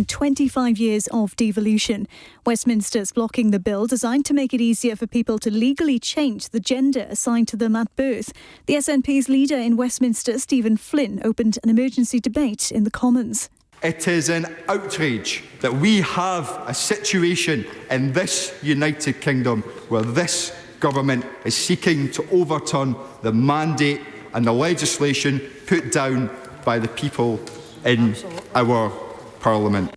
25 years of devolution. Westminster's blocking the bill designed to make it easier for people to legally change the gender assigned to them at birth. The SNP's leader in Westminster, Stephen Flynn, opened an emergency debate in the Commons. It is an outrage that we have a situation in this United Kingdom where this government is seeking to overturn the mandate and the legislation put down by the people in our Parliament.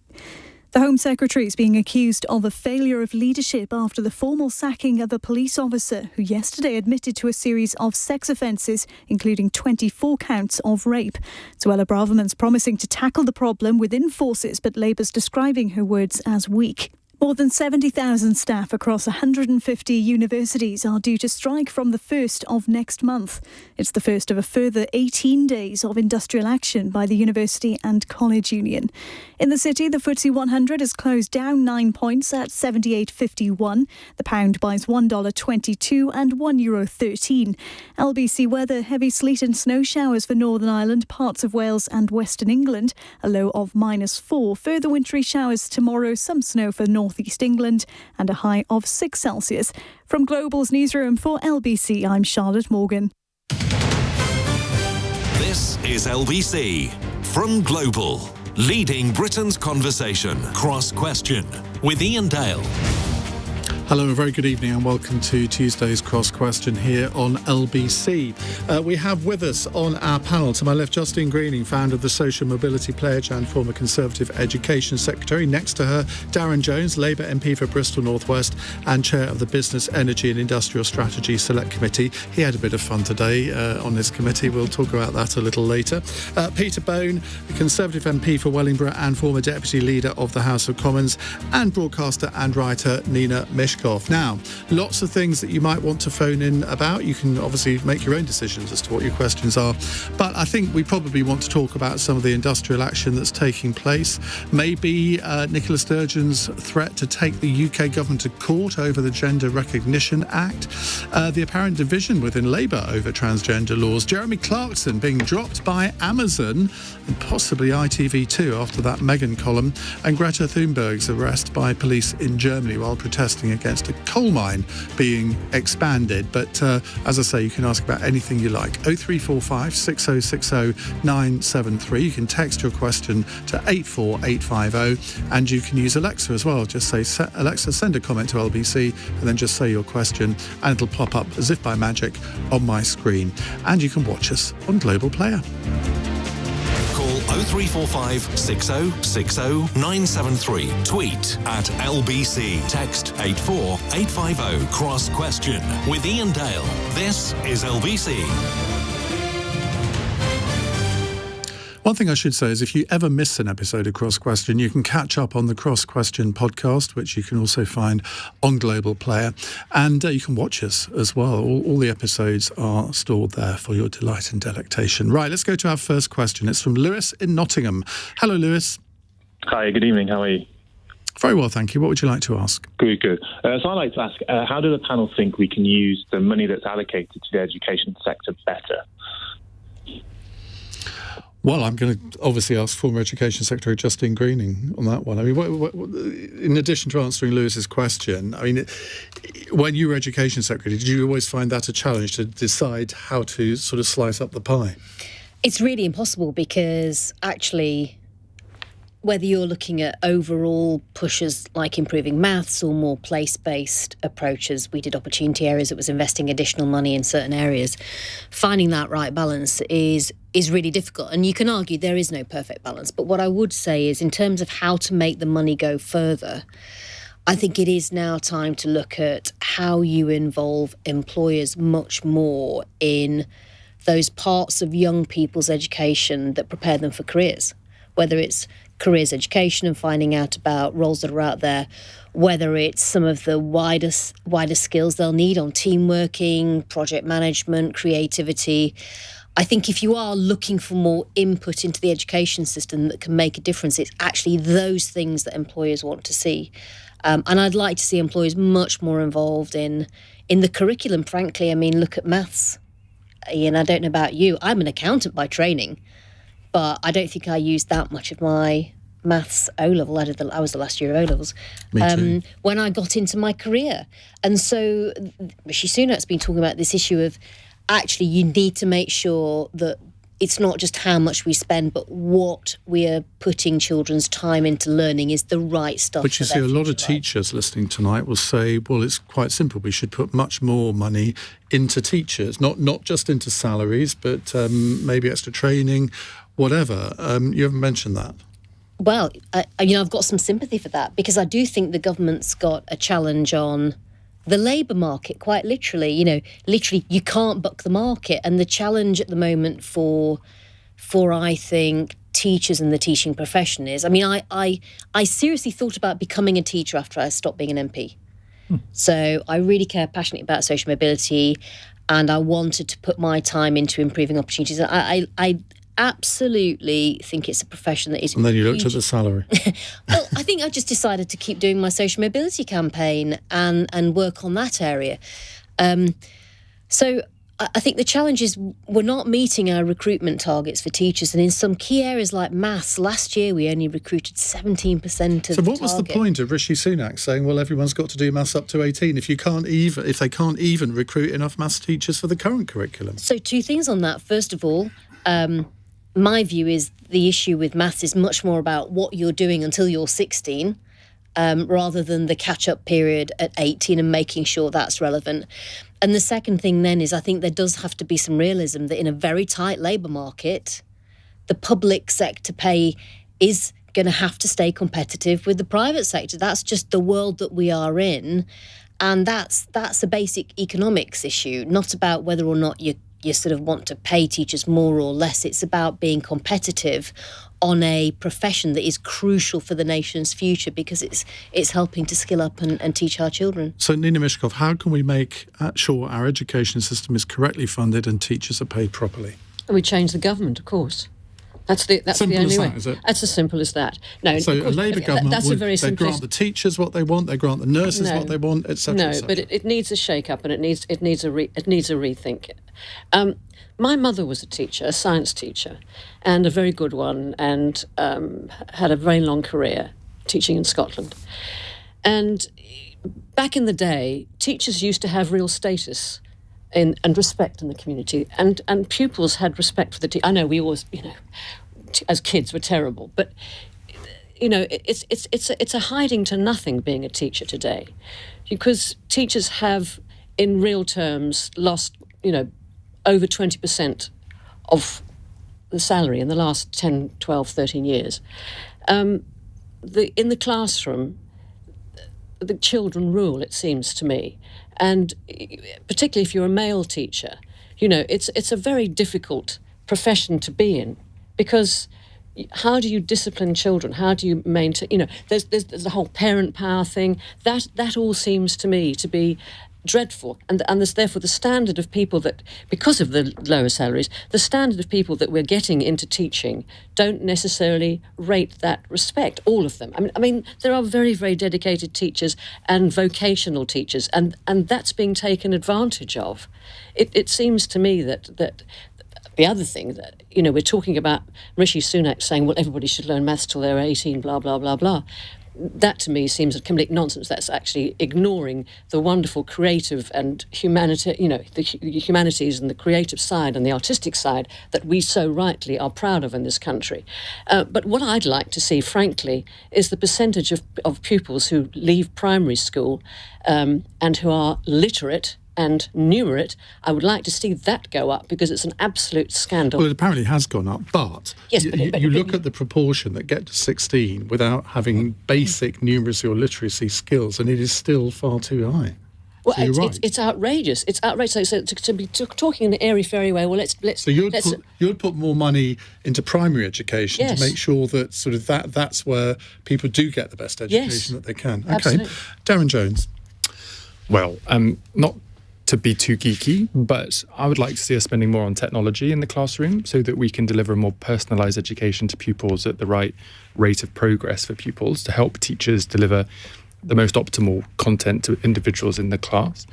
The Home Secretary is being accused of a failure of leadership after the formal sacking of a police officer who yesterday admitted to a series of sex offences, including 24 counts of rape. Suella Braverman's promising to tackle the problem within forces, but Labour's describing her words as weak. More than 70,000 staff across 150 universities are due to strike from the 1st of next month. It's the first of a further 18 days of industrial action by the University and College Union. In the city, the FTSE 100 has closed down 9 points at 78.51. The pound buys $1.22 and €1.13. LBC weather: heavy sleet and snow showers for Northern Ireland, parts of Wales and Western England. A low of -4. Further wintry showers tomorrow, some snow for North East England and a high of 6 Celsius. From Global's newsroom for LBC, I'm Charlotte Morgan. This is LBC from Global, leading Britain's conversation. Cross Question with Iain Dale. Hello, a very good evening and welcome to Tuesday's Cross Question here on LBC. We have with us on our panel, to my left, Justine Greening, founder of the Social Mobility Pledge and former Conservative Education Secretary. Next to her, Darren Jones, Labour MP for Bristol North West and Chair of the Business, Energy and Industrial Strategy Select Committee. He had a bit of fun today on his committee. We'll talk about that a little later. Peter Bone, the Conservative MP for Wellingborough and former Deputy Leader of the House of Commons, and broadcaster and writer Nina Myskow. Now, lots of things that you might want to phone in about. You can obviously make your own decisions as to what your questions are. But I think we probably want to talk about some of the industrial action that's taking place. Maybe Nicola Sturgeon's threat to take the UK government to court over the Gender Recognition Act. The apparent division within Labour over transgender laws. Jeremy Clarkson being dropped by Amazon and possibly ITV2 after that Meghan column. And Greta Thunberg's arrest by police in Germany while protesting against a coal mine being expanded. But as I say, you can ask about anything you like. 0345 6060 973. You can text your question to 84850 and you can use Alexa as well. Just say, Alexa, send a comment to LBC and then just say your question and it'll pop up as if by magic on my screen. And you can watch us on Global Player. Call 0345 6060 973. Tweet at LBC. Text 84850. Cross Question with Iain Dale. This is LBC. One thing I should say is if you ever miss an episode of Cross Question, you can catch up on the Cross Question podcast, which you can also find on Global Player. And you can watch us as well. All the episodes are stored there for your delight and delectation. Right, let's go to our first question. It's from Lewis in Nottingham. Hello, Lewis. Hi, good evening. How are you? Very well, thank you. What would you like to ask? Good. So I'd like to ask, how do the panel think we can use the money that's allocated to the education sector better? Well, I'm going to obviously ask former Education Secretary Justine Greening on that one. I mean, what, in addition to answering Lewis's question, I mean, when you were Education Secretary, did you always find that a challenge to decide how to sort of slice up the pie? It's really impossible because actually, whether you're looking at overall pushes like improving maths or more place-based approaches, we did opportunity areas that was investing additional money in certain areas. Finding that right balance is really difficult. And you can argue there is no perfect balance. But what I would say is in terms of how to make the money go further, I think it is now time to look at how you involve employers much more in those parts of young people's education that prepare them for careers, whether it's careers education and finding out about roles that are out there, whether it's some of the wider skills they'll need on team working, project management, creativity. I think if you are looking for more input into the education system that can make a difference, it's actually those things that employers want to see. And I'd like to see employers much more involved in the curriculum, frankly. I mean, look at maths. Iain, I don't know about you. I'm an accountant by training, but I don't think I use that much of my maths O-level. I was the last year of O-levels. Me too. When I got into my career. And so Rishi Sunak's been talking about this issue of actually you need to make sure that it's not just how much we spend, but what we are putting children's time into learning is the right stuff. But you see, a lot of teachers listening tonight will say, well, it's quite simple. We should put much more money into teachers, not just into salaries, but maybe extra training, whatever. You haven't mentioned that. Well, I've got some sympathy for that, because I do think the government's got a challenge on the labour market, quite literally. Literally, you can't buck the market. And the challenge at the moment for I think, teachers and the teaching profession is, I seriously thought about becoming a teacher after I stopped being an MP. So I really care passionately about social mobility, and I wanted to put my time into improving opportunities. I absolutely think it's a profession that is... And then you looked at the salary. Well, I think I just decided to keep doing my social mobility campaign and work on that area. So I think the challenge is we're not meeting our recruitment targets for teachers. And in some key areas like maths, last year we only recruited 17% of the target. So what was the point of Rishi Sunak saying, well, everyone's got to do maths up to 18 if they can't even recruit enough maths teachers for the current curriculum? So two things on that. First of all, my view is the issue with maths is much more about what you're doing until you're 16, rather than the catch-up period at 18 and making sure that's relevant. And the second thing then is I think there does have to be some realism that in a very tight labour market, the public sector pay is going to have to stay competitive with the private sector. That's just the world that we are in. And that's a basic economics issue, not about whether or not you sort of want to pay teachers more or less. It's about being competitive on a profession that is crucial for the nation's future, because it's helping to skill up and teach our children. So, Nina Myskow, how can we make sure our education system is correctly funded and teachers are paid properly? And we change the government, of course. That's the only way. Is it? That's as simple as that. No, so a Labour government they grant the teachers what they want, they grant the nurses what they want, etc. No, but it needs a shake-up, and it needs a rethink. My mother was a teacher, a science teacher, and a very good one, and had a very long career teaching in Scotland. And back in the day, teachers used to have real status and respect in the community, and pupils had respect for the teacher. I know we always, as kids, were terrible, but it's a hiding to nothing being a teacher today, because teachers have, in real terms, lost over 20% of the salary in the last 10, 12, 13 years. In the classroom, the children rule, it seems to me. And particularly if you're a male teacher, it's a very difficult profession to be in, because how do you discipline children? How do you maintain, there's the whole parent power thing. That all seems to me to be dreadful, and there's therefore the standard of people that, because of the lower salaries, the standard of people that we're getting into teaching don't necessarily rate that respect, all of them. I mean there are very, very dedicated teachers and vocational teachers, and that's being taken advantage of. It seems to me that the other thing that, we're talking about Rishi Sunak saying, well, everybody should learn maths till they're 18, blah, blah, blah, blah. That to me seems a complete nonsense. That's actually ignoring the wonderful creative and humanity, the humanities and the creative side and the artistic side that we so rightly are proud of in this country. But what I'd like to see, frankly, is the percentage of pupils who leave primary school and who are literate and numerate. I would like to see that go up, because it's an absolute scandal. Well, it apparently has gone up, but yes, you look at the proportion that get to 16 without having basic numeracy or literacy skills, and it is still far too high. Well, so you're right. It's outrageous. It's outrageous. So to be talking in an airy-fairy way, well, let's. So you'd put more money into primary education to make sure that sort of that's where people do get the best education that they can. Okay, absolutely. Darren Jones. Well, not to be too geeky, but I would like to see us spending more on technology in the classroom so that we can deliver a more personalised education to pupils at the right rate of progress for pupils, to help teachers deliver the most optimal content to individuals in the class.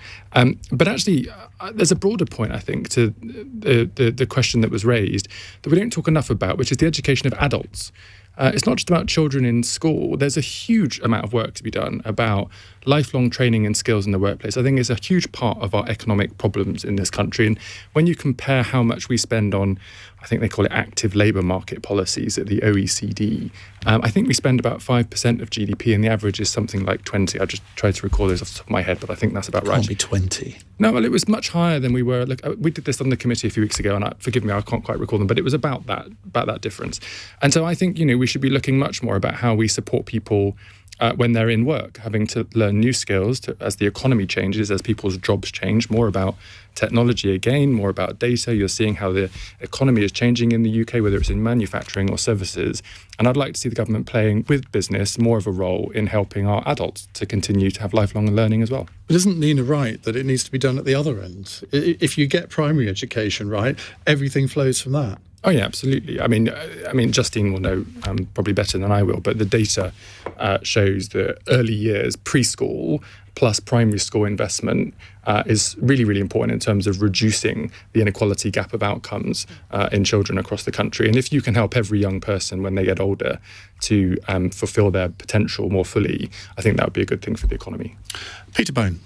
But actually, there's a broader point, I think, to the question that was raised that we don't talk enough about, which is the education of adults. it's not just about children in school. There's a huge amount of work to be done about lifelong training and skills in the workplace. I think it's a huge part of our economic problems in this country. And when you compare how much we spend on, I think they call it active labour market policies at the OECD, I think we spend about 5% of GDP, and the average is something like 20. I just tried to recall those off the top of my head, but I think that's about right. Can't be 20. No, well, it was much higher than we were. Look, we did this on the committee a few weeks ago, and forgive me, I can't quite recall them, but it was about that difference. And so I think, we should be looking much more about how we support people when they're in work, having to learn new skills as the economy changes, as people's jobs change, more about technology again, more about data. You're seeing how the economy is changing in the UK, whether it's in manufacturing or services. And I'd like to see the government playing with business more of a role in helping our adults to continue to have lifelong learning as well. But isn't Nina right that it needs to be done at the other end? If you get primary education right, everything flows from that. Oh yeah, absolutely. I mean, Justine will know probably better than I will, but the data shows that early years, preschool plus primary school investment is really, really important in terms of reducing the inequality gap of outcomes in children across the country. And if you can help every young person when they get older to fulfil their potential more fully, I think that would be a good thing for the economy. Peter Bone.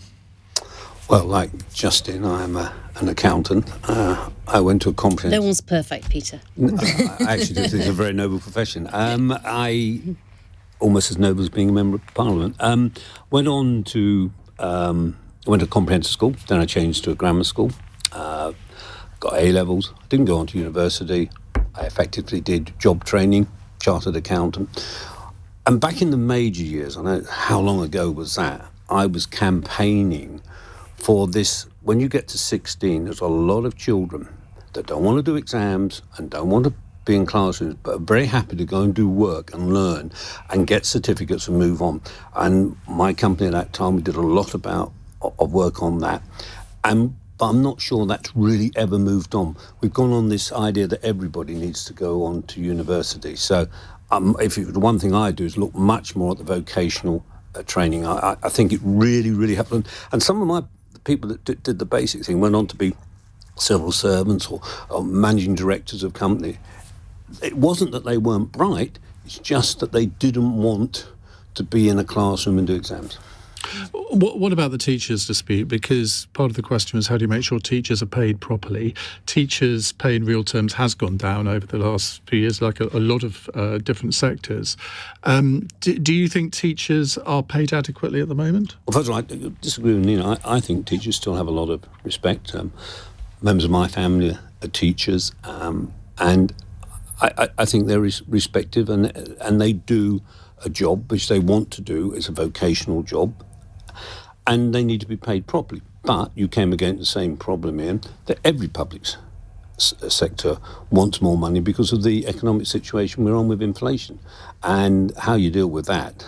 Well, like Justine, I'm an accountant. I went to a comprehensive... No one's perfect, Peter. I actually do think it's a very noble profession. I almost as noble as being a member of Parliament. Went to comprehensive school, then I changed to a grammar school. Got A-levels, didn't go on to university. I effectively did job training, chartered accountant. And back in the major years, I know how long ago was that, I was campaigning for this. When you get to 16, there's a lot of children that don't want to do exams and don't want to be in classrooms, but are very happy to go and do work and learn and get certificates and move on. And my company at that time, we did a lot of work on that. But I'm not sure that's really ever moved on. We've gone on this idea that everybody needs to go on to university. So the one thing I do is look much more at the vocational training. I think it really, really happened. And some of my people that did the basic thing went on to be civil servants or managing directors of companies. It wasn't that they weren't bright, it's just that they didn't want to be in a classroom and do exams. What about the teachers' dispute? Because part of the question was, how do you make sure teachers are paid properly? Teachers' pay in real terms has gone down over the last few years, like a lot of different sectors. Do you think teachers are paid adequately at the moment? Well, first of all, I disagree with Nina. I think teachers still have a lot of respect. Members of my family are teachers, and I think they're respected, and they do a job which they want to do. It's a vocational job, and they need to be paid properly. But you came against the same problem, Ian, that every public sector wants more money because of the economic situation we're on with inflation. And how you deal with that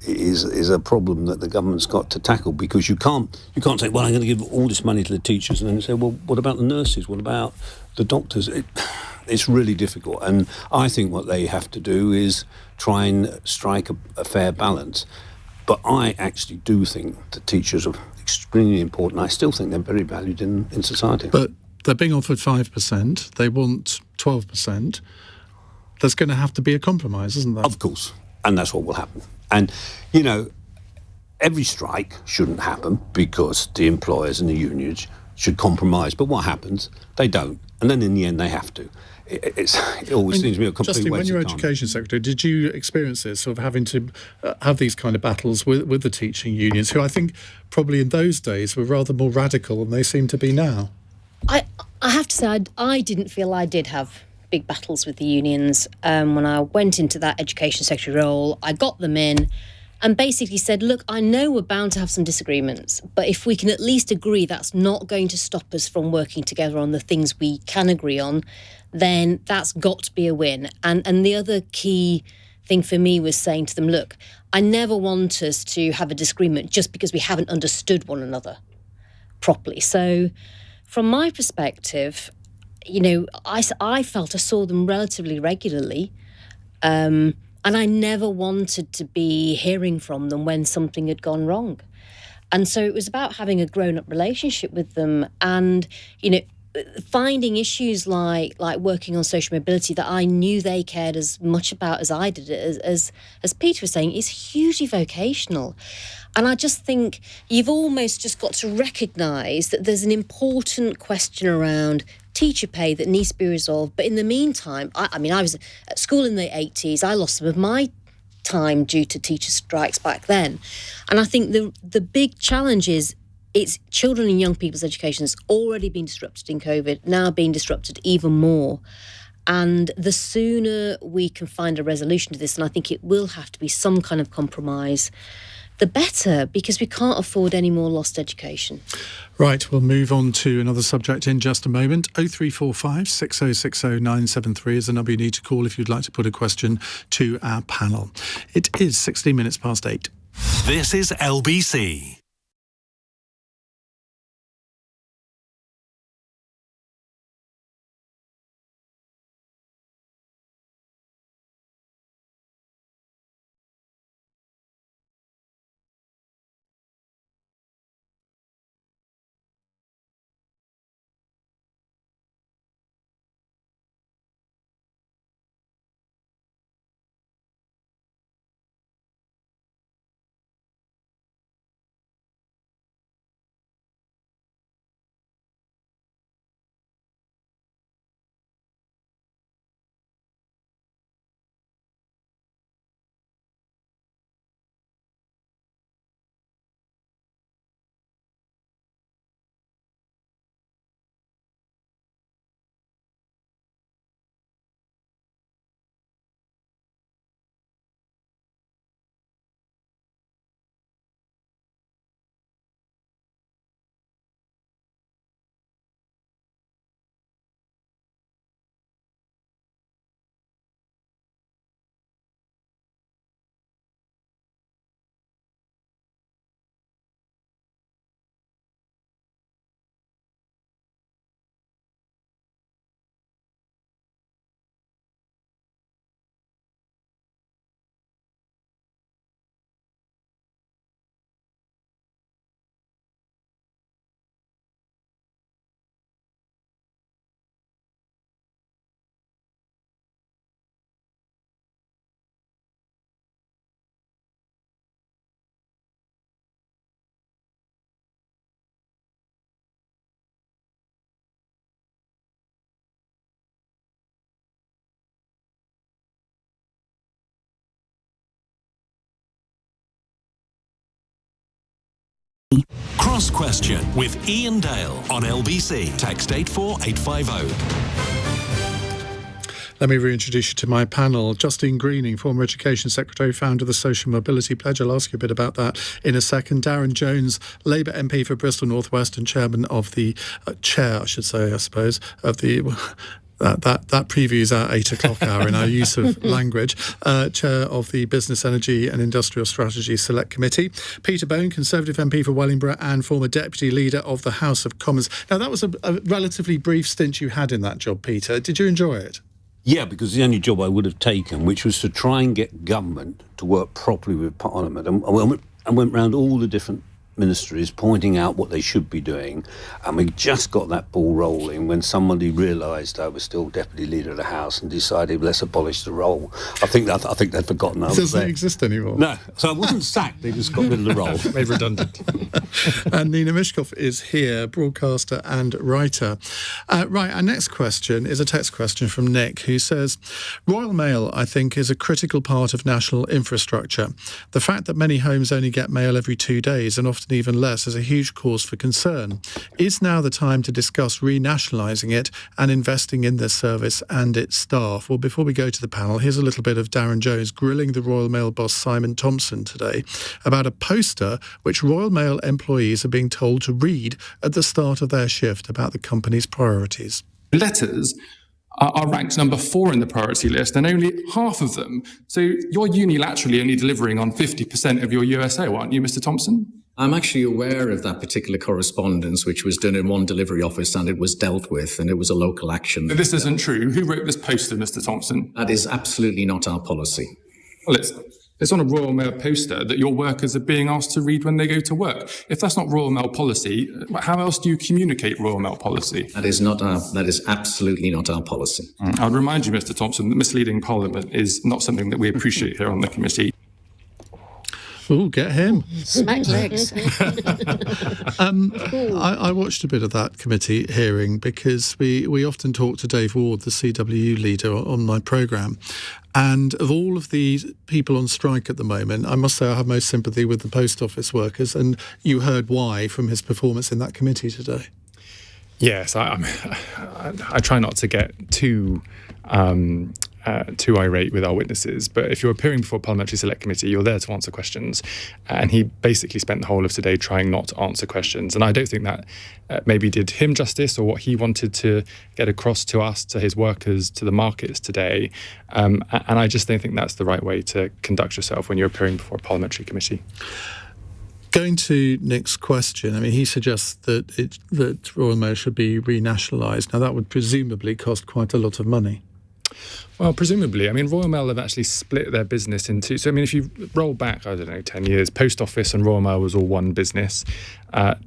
is a problem that the government's got to tackle, because you can't say, well, I'm going to give all this money to the teachers, and then say, well, what about the nurses? What about the doctors? It's really difficult. And I think what they have to do is try and strike a fair balance. But I actually do think that teachers are extremely important. I still think they're very valued in society. But they're being offered 5%. They want 12%. There's going to have to be a compromise, isn't there? Of course. And that's what will happen. And, every strike shouldn't happen because the employers and the unions should compromise. But what happens? They don't. And then in the end, they have to. It always seems to me a complete Justine, waste when you're of time. Education Secretary, did you experience this, sort of having to have these kind of battles with the teaching unions, who I think probably in those days were rather more radical than they seem to be now? I have to say, I didn't feel I did have big battles with the unions. When I went into that Education Secretary role, I got them in and basically said, look, I know we're bound to have some disagreements, but if we can at least agree that's not going to stop us from working together on the things we can agree on, then that's got to be a win. And the other key thing for me was saying to them, look, I never want us to have a disagreement just because we haven't understood one another properly. So from my perspective, I felt I saw them relatively regularly, and I never wanted to be hearing from them when something had gone wrong. And so it was about having a grown-up relationship with them. And, finding issues like working on social mobility that I knew they cared as much about as I did, as Peter was saying, is hugely vocational. And I just think you've almost just got to recognise that there's an important question around teacher pay that needs to be resolved. But in the meantime, I mean, I was at school in the 80s. I lost some of my time due to teacher strikes back then. And I think the big challenge is it's children and young people's education has already been disrupted in COVID, now being disrupted even more. And the sooner we can find a resolution to this, and I think it will have to be some kind of compromise, the better, because we can't afford any more lost education. Right, we'll move on to another subject in just a moment. 0345 6060 973 is the number you need to call if you'd like to put a question to our panel. It is 16 minutes past 8. This is LBC. Cross Question with Iain Dale on LBC. Text 84850. Let me reintroduce you to my panel. Justine Greening, former Education Secretary, founder of the Social Mobility Pledge. I'll ask you a bit about that in a second. Darren Jones, Labour MP for Bristol North West and chairman of the chair, I should say, I suppose, of the... That previews our 8 o'clock hour in our use of language. Chair of the Business, Energy and Industrial Strategy Select Committee. Peter Bone, Conservative MP for Wellingborough and former Deputy Leader of the House of Commons. Now, that was a relatively brief stint you had in that job, Peter. Did you enjoy it? Yeah, because the only job I would have taken, which was to try and get government to work properly with Parliament. And I went round all the different ministries pointing out what they should be doing, and we just got that ball rolling when somebody realised I was still Deputy Leader of the House and decided let's abolish the role. I think they'd forgotten I was there. It doesn't exist anymore. No, so I wasn't sacked, they just got rid of the role. Made redundant. And Nina Myskow is here, broadcaster and writer. Right, our next question is a text question from Nick, who says, Royal Mail, I think, is a critical part of national infrastructure. The fact that many homes only get mail every 2 days and often even less is a huge cause for concern. Is now the time to discuss renationalising it and investing in this service and its staff? Well, before we go to the panel, here's a little bit of Darren Jones grilling the Royal Mail boss Simon Thompson today about a poster which Royal Mail employees are being told to read at the start of their shift about the company's priorities. Letters are ranked number 4 in the priority list, and only half of them. So you're unilaterally only delivering on 50% of your USO, aren't you, Mr. Thompson? I'm actually aware of that particular correspondence, which was done in one delivery office, and it was dealt with, and it was a local action. This isn't true. Who wrote this poster, Mr. Thompson? That is absolutely not our policy. Well, it's It's on a Royal Mail poster that your workers are being asked to read when they go to work. If that's not Royal Mail policy, how else do you communicate Royal Mail policy? That is absolutely not our policy. I would remind you, Mr. Thompson, that misleading Parliament is not something that we appreciate here on the committee. Oh, get him. Smack legs. I watched a bit of that committee hearing because we often talk to Dave Ward, the CWU leader, on my programme. And of all of the people on strike at the moment, I must say I have most sympathy with the post office workers. And you heard why from his performance in that committee today. Yes, I try not to get too irate with our witnesses, but if you're appearing before a Parliamentary Select Committee, you're there to answer questions. And he basically spent the whole of today trying not to answer questions. And I don't think that maybe did him justice or what he wanted to get across to us, to his workers, to the markets today. And I just don't think that's the right way to conduct yourself when you're appearing before a Parliamentary Committee. Going to Nick's question, I mean, he suggests that Royal Mail should be renationalised. Now, that would presumably cost quite a lot of money. Well, presumably. I mean, Royal Mail have actually split their business into... So, I mean, if you roll back, 10 years, Post Office and Royal Mail was all one business.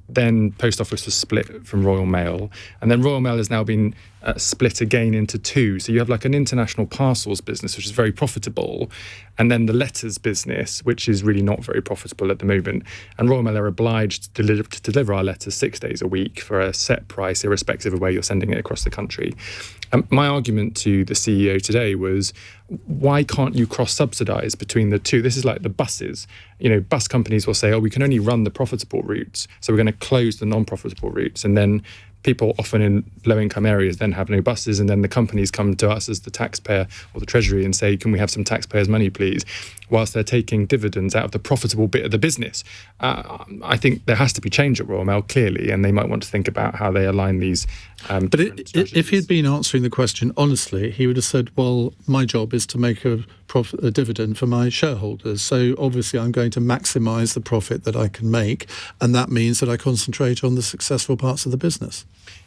Then Post Office was split from Royal Mail. And then Royal Mail has now been split again into two. So you have like an international parcels business, which is very profitable, and then the letters business, which is really not very profitable at the moment. And Royal Mail are obliged to deliver our letters 6 days a week for a set price, irrespective of where you're sending it across the country. My argument to the CEO today was, why can't you cross-subsidise between the two? This is like the buses. Bus companies will say, we can only run the profitable routes, so we're going to close the non-profitable routes. And then people often in low-income areas then have no buses, and then the companies come to us as the taxpayer or the Treasury and say, can we have some taxpayers' money, please? Whilst they're taking dividends out of the profitable bit of the business. I think there has to be change at Royal Mail, clearly, and they might want to think about how they align these But if he'd been answering the question honestly, he would have said, well, my job is to make a dividend for my shareholders. So obviously I'm going to maximise the profit that I can make, and that means that I concentrate on the successful parts of the business.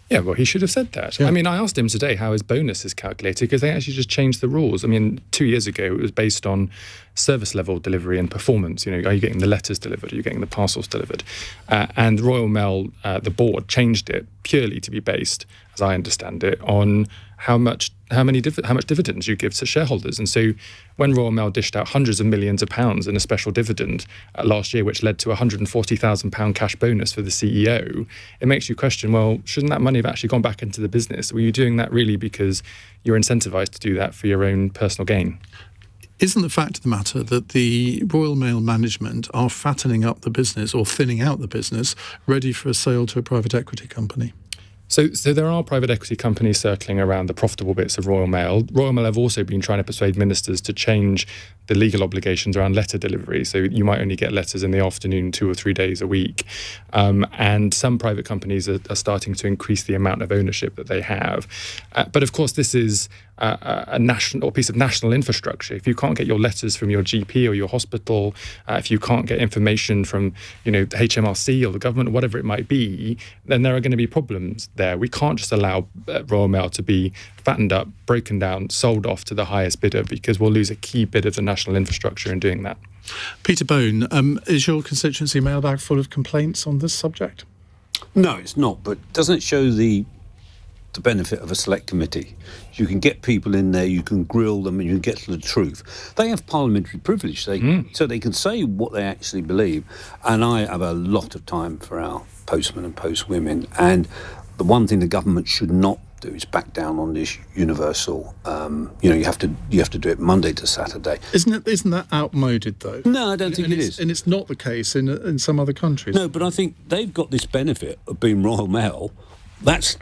Yeah, well, he should have said that. Yeah. I mean, I asked him today how his bonus is calculated because they actually just changed the rules. I mean, 2 years ago, it was based on service level delivery and performance. Are you getting the letters delivered? Are you getting the parcels delivered? And Royal Mail, the board, changed it purely to be based, as I understand it, on how much dividends you give to shareholders. And so when Royal Mail dished out hundreds of millions of pounds in a special dividend last year, which led to a £140,000 cash bonus for the CEO, it makes you question, well, shouldn't that money have actually gone back into the business? Were you doing that really because you're incentivized to do that for your own personal gain? Isn't the fact of the matter that the Royal Mail management are fattening up the business or thinning out the business, ready for a sale to a private equity company? So there are private equity companies circling around the profitable bits of Royal Mail. Royal Mail have also been trying to persuade ministers to change the legal obligations around letter delivery. So you might only get letters in the afternoon 2 or 3 days a week. And some private companies are starting to increase the amount of ownership that they have. But of course, this is a national piece of national infrastructure. If you can't get your letters from your GP or your hospital, if you can't get information from the HMRC or the government or whatever it might be, then there are going to be problems there. We can't just allow Royal Mail to be fattened up, broken down, sold off to the highest bidder, because we'll lose a key bit of the national infrastructure in doing that. Peter Bone, is your constituency mailbag full of complaints on this subject? No, it's not, but doesn't it show the benefit of a select committee? You can get people in there, you can grill them, and you can get to the truth. They have parliamentary privilege, so they can say what they actually believe. And I have a lot of time for our postmen and postwomen. And the one thing the government should not do is back down on this universal. You have to do it Monday to Saturday. Isn't that outmoded though? No, I don't think it is. And it's not the case in some other countries. No, but I think they've got this benefit of being Royal Mail. That's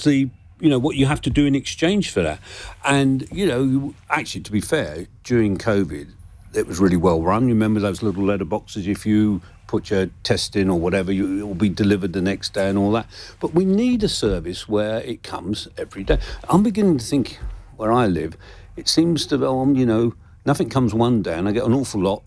the what you have to do in exchange for that. And actually, to be fair, during COVID, it was really well run. You remember those little letter boxes? If you put your test in or whatever, it will be delivered the next day and all that. But we need a service where it comes every day. I'm beginning to think, where I live, it seems to nothing comes one day, and I get an awful lot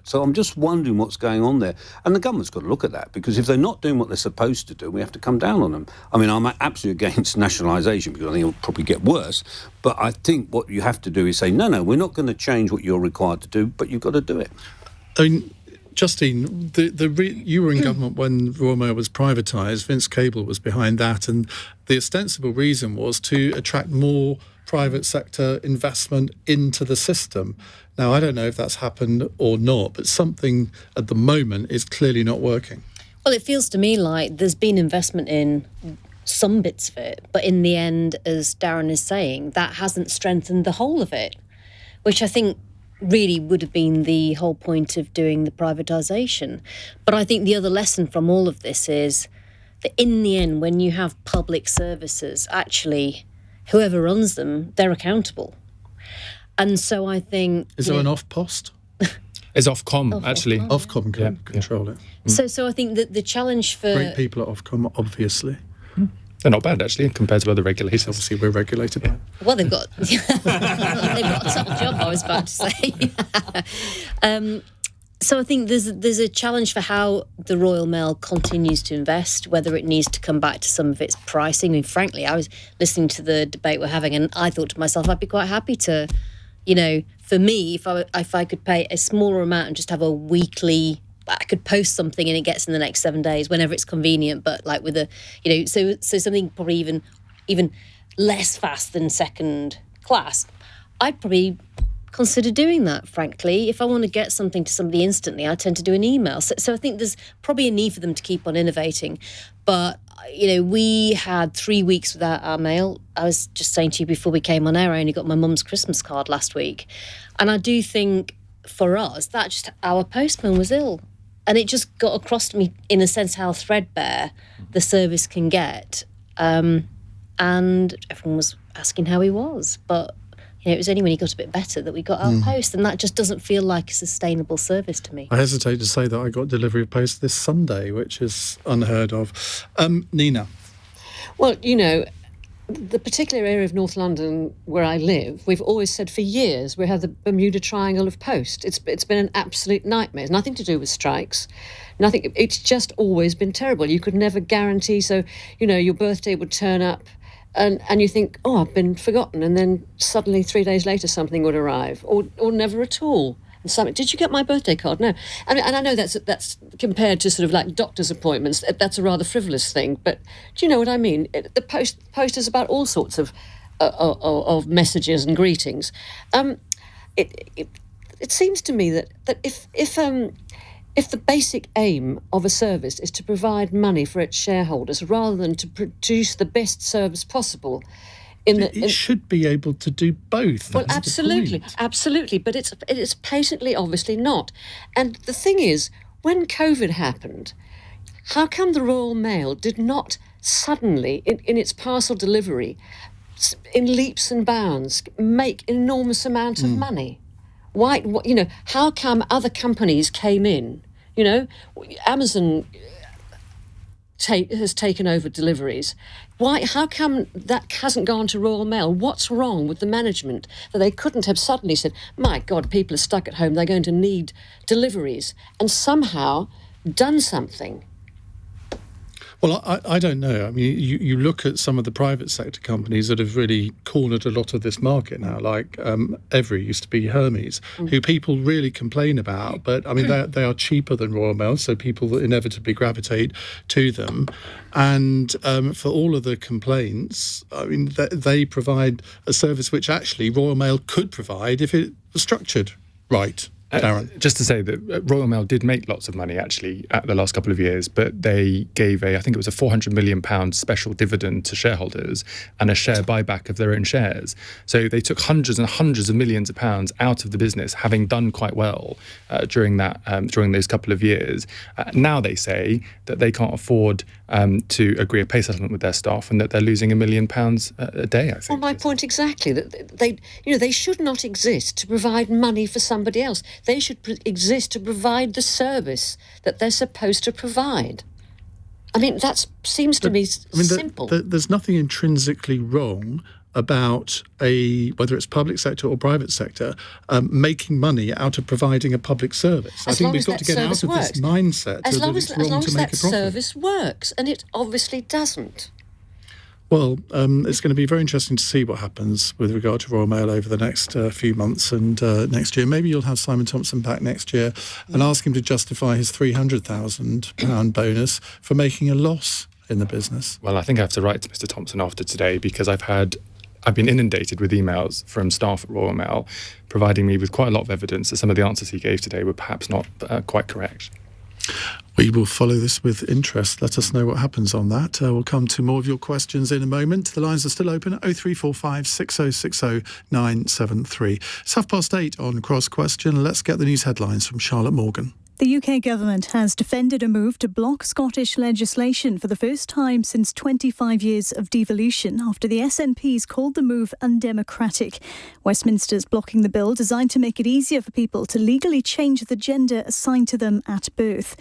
So I'm just wondering what's going on there. And the government's got to look at that, because if they're not doing what they're supposed to do, we have to come down on them. I mean, I'm absolutely against nationalisation, because I think it'll probably get worse. But I think what you have to do is say, no, we're not going to change what you're required to do, but you've got to do it. I mean, Justine, you were in government when Royal Mail was privatised. Vince Cable was behind that, and the ostensible reason was to attract more private sector investment into the system. Now, I don't know if that's happened or not, but something at the moment is clearly not working. Well, it feels to me like there's been investment in some bits of it, but in the end, as Darren is saying, that hasn't strengthened the whole of it, which I think really would have been the whole point of doing the privatisation. But I think the other lesson from all of this is that in the end, when you have public services, actually, whoever runs them, they're accountable. And so I think... Is there an off-post? It's Ofcom, actually. Ofcom can control it. So I think that the challenge for... Great people at Ofcom, obviously. They're not bad, actually, compared to other regulators. Obviously, we're regulated by... Well, they've got a tough job, I was about to say. So I think there's a challenge for how the Royal Mail continues to invest, whether it needs to come back to some of its pricing. I mean, frankly, I was listening to the debate we're having, and I thought to myself, I'd be quite happy to, for me, if I could pay a smaller amount and just have a weekly... I could post something and it gets in the next 7 days, whenever it's convenient, but like with a, so something probably even less fast than second class. I'd probably consider doing that, frankly. If I want to get something to somebody instantly, I tend to do an email. So I think there's probably a need for them to keep on innovating. But, we had 3 weeks without our mail. I was just saying to you before we came on air, I only got my mum's Christmas card last week. And I do think for us, that just our postman was ill. And it just got across to me, in a sense, how threadbare the service can get. And everyone was asking how he was. But, it was only when he got a bit better that we got our post. And that just doesn't feel like a sustainable service to me. I hesitate to say that I got delivery of post this Sunday, which is unheard of. Nina? Well, the particular area of North London where I live, we've always said for years we have the Bermuda Triangle of post. It's been an absolute nightmare. It's nothing to do with strikes. Nothing. It's just always been terrible. You could never guarantee. So, your birthday would turn up and you think, oh, I've been forgotten. And then suddenly 3 days later something would arrive or never at all. And something, did you get my birthday card? No. And I know that's compared to sort of like doctor's appointments. That's a rather frivolous thing. But do you know what I mean? The post is about all sorts of messages and greetings. It seems to me that if the basic aim of a service is to provide money for its shareholders rather than to produce the best service possible, it should be able to do both. Well, absolutely, but it's patently obviously not. And the thing is, when COVID happened, how come the Royal Mail did not suddenly, in its parcel delivery, in leaps and bounds, make an enormous amount of money? Why? How come other companies came in? Amazon has taken over deliveries. Why? How come that hasn't gone to Royal Mail? What's wrong with the management that they couldn't have suddenly said, my God, people are stuck at home, they're going to need deliveries, and somehow done something? Well, I don't know. I mean, you look at some of the private sector companies that have really cornered a lot of this market now, like Every used to be Hermes, who people really complain about. But, I mean, they are cheaper than Royal Mail, so people inevitably gravitate to them. And for all of the complaints, I mean, they provide a service which actually Royal Mail could provide if it was structured right. Darren. Just to say that Royal Mail did make lots of money, actually, at the last couple of years, but they gave I think it was a £400 million special dividend to shareholders and a share buyback of their own shares. So they took hundreds and hundreds of millions of pounds out of the business, having done quite well during those couple of years. Now they say that they can't afford to agree a pay settlement with their staff and that they're losing £1 million a day, I think. Well, my point exactly, that they should not exist to provide money for somebody else. They should exist to provide the service that they're supposed to provide. I mean, that seems to me simple. There's nothing intrinsically wrong about whether it's public sector or private sector, making money out of providing a public service. I think we've got to get out of this mindset as long that as it's wrong to make a profit. service works, and it obviously doesn't. Well, it's going to be very interesting to see what happens with regard to Royal Mail over the next few months and next year. Maybe you'll have Simon Thompson back next year and ask him to justify his £300,000 bonus for making a loss in the business. Well, I think I have to write to Mr. Thompson after today, because I've been inundated with emails from staff at Royal Mail providing me with quite a lot of evidence that some of the answers he gave today were perhaps not quite correct. We will follow this with interest. Let us know what happens on that. We'll come to more of your questions in a moment. The lines are still open at 0345 6060 973. It's 8:30 on Cross Question. Let's get the news headlines from Charlotte Morgan. The UK government has defended a move to block Scottish legislation for the first time since 25 years of devolution after the SNPs called the move undemocratic. Westminster's blocking the bill designed to make it easier for people to legally change the gender assigned to them at birth.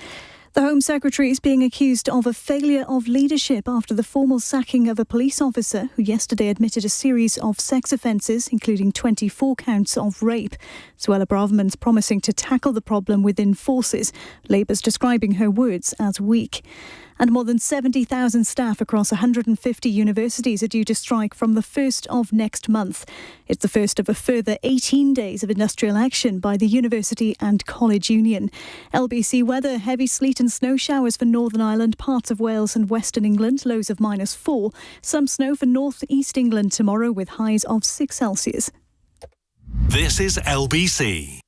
The Home Secretary is being accused of a failure of leadership after the formal sacking of a police officer who yesterday admitted a series of sex offences, including 24 counts of rape. Suella Braverman's promising to tackle the problem within forces. Labour's describing her words as weak. And more than 70,000 staff across 150 universities are due to strike from the 1st of next month. It's the first of a further 18 days of industrial action by the University and College Union. LBC weather: heavy sleet and snow showers for Northern Ireland, parts of Wales and Western England, lows of -4. Some snow for North East England tomorrow with highs of 6 Celsius. This is LBC.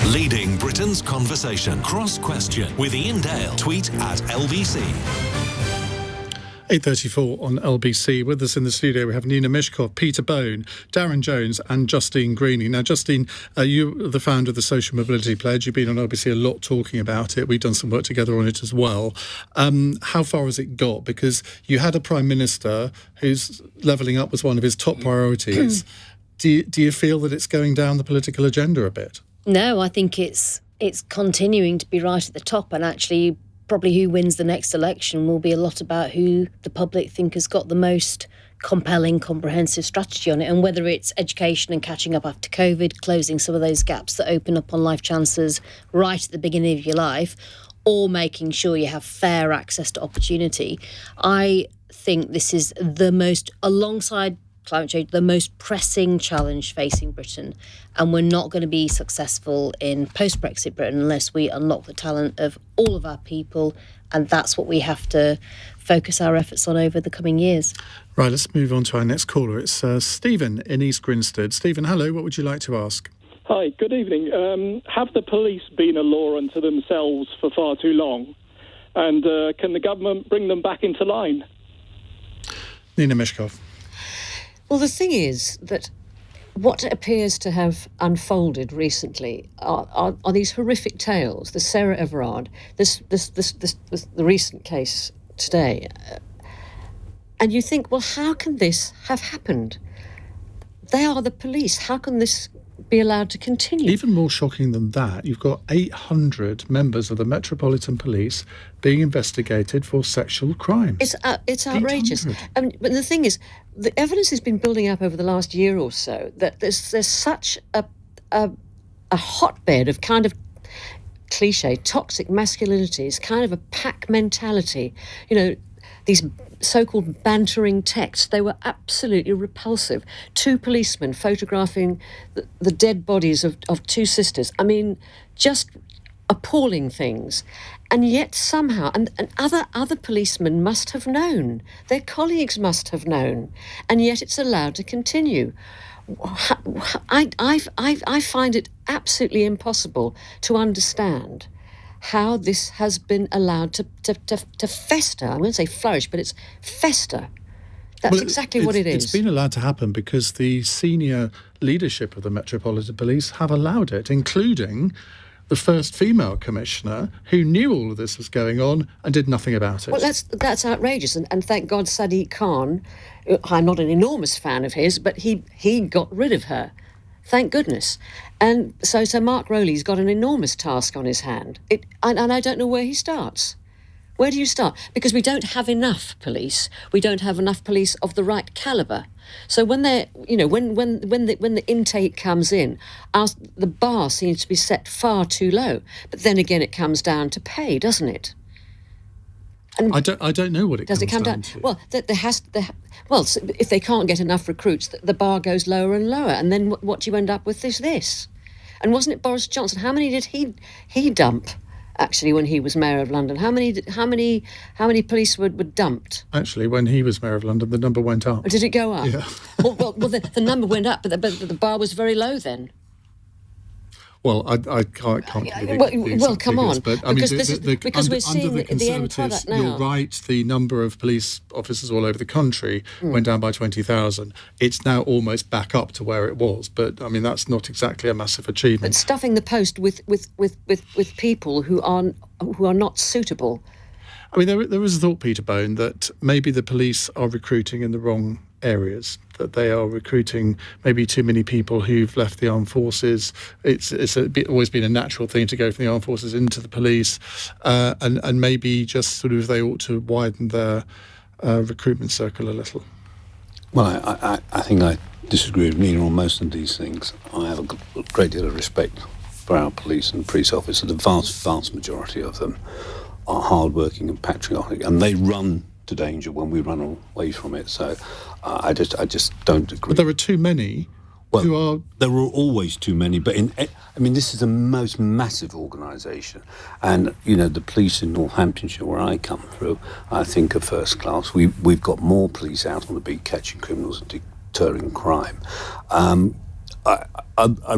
Leading Britain's conversation. Cross Question with Iain Dale. Tweet at LBC. 8:34 on LBC. With us in the studio, we have Nina Myskow, Peter Bone, Darren Jones and Justine Greening. Now, Justine, you are the founder of the Social Mobility Pledge. You've been on LBC a lot talking about it. We've done some work together on it as well. How far has it got? Because you had a Prime Minister whose levelling up was one of his top priorities. Do you feel that it's going down the political agenda a bit? No, I think it's continuing to be right at the top, and actually probably who wins the next election will be a lot about who the public think has got the most compelling, comprehensive strategy on it, and whether it's education and catching up after COVID, closing some of those gaps that open up on life chances right at the beginning of your life, or making sure you have fair access to opportunity. I think this is the most, alongside climate change, the most pressing challenge facing Britain, and we're not going to be successful in post-Brexit Britain unless we unlock the talent of all of our people, and that's what we have to focus our efforts on over the coming years. Right, let's move on to our next caller. It's Stephen in East Grinstead. Stephen, hello, what would you like to ask? Hi, good evening. Have the police been a law unto themselves for far too long? And can the government bring them back into line? Nina Myskow. Well, the thing is that what appears to have unfolded recently are these horrific tales. The Sarah Everard, the recent case today, and you think, well, how can this have happened? They are the police. How can this be allowed to continue? Even more shocking than that, you've got 800 members of the Metropolitan Police being investigated for sexual crimes. It's outrageous. I mean, but the thing is, the evidence has been building up over the last year or so that there's such a hotbed of kind of cliche, toxic masculinities, kind of a pack mentality. You know, these so-called bantering texts, they were absolutely repulsive. 2 policemen photographing the dead bodies of 2 sisters. I mean, just appalling things. And yet somehow, and other policemen must have known, their colleagues must have known, and yet it's allowed to continue. I find it absolutely impossible to understand how this has been allowed to fester. I won't say flourish, but it's fester. That's exactly what it is. It's been allowed to happen because the senior leadership of the Metropolitan Police have allowed it, including the first female commissioner who knew all of this was going on and did nothing about it. Well, that's outrageous. And thank God Sadiq Khan, I'm not an enormous fan of his, but he got rid of her. Thank goodness. And so Mark Rowley's got an enormous task on his hand. And I don't know where he starts. Where do you start? Because we don't have enough police. We don't have enough police of the right calibre. So when they're, when the intake comes in, the bar seems to be set far too low. But then again, it comes down to pay, doesn't it? And I don't know what it does. Comes it come down to. Well, so if they can't get enough recruits, the bar goes lower and lower, and then what you end up with is this. And wasn't it Boris Johnson? How many did he dump? Actually, when he was Mayor of London, how many police were dumped? Actually, when he was Mayor of London, the number went up. Did it go up? Yeah. well, the number went up, but the bar was very low then. Well, I can't give you the exact come figures, on, but I mean, because we're seeing under the the end Conservatives, product now. you're right, the number of police officers all over the country went down by 20,000. It's now almost back up to where it was, but I mean, that's not exactly a massive achievement. But stuffing the post with people who are not suitable. I mean, there is a thought, Peter Bone, that maybe the police are recruiting in the wrong areas, that they are recruiting maybe too many people who've left the armed forces. It's always been a natural thing to go from the armed forces into the police, and maybe just sort of they ought to widen their recruitment circle a little. Well, I think I disagree with Nina on most of these things. I have a great deal of respect for our police and police officers. The vast majority of them are hard-working and patriotic, and they run to danger when we run away from it. So I just don't agree. But there are too many who are... There are always too many, but this is the most massive organisation. And, the police in Northamptonshire, where I come through, I think are first class. We've got more police out on the beat catching criminals and deterring crime. I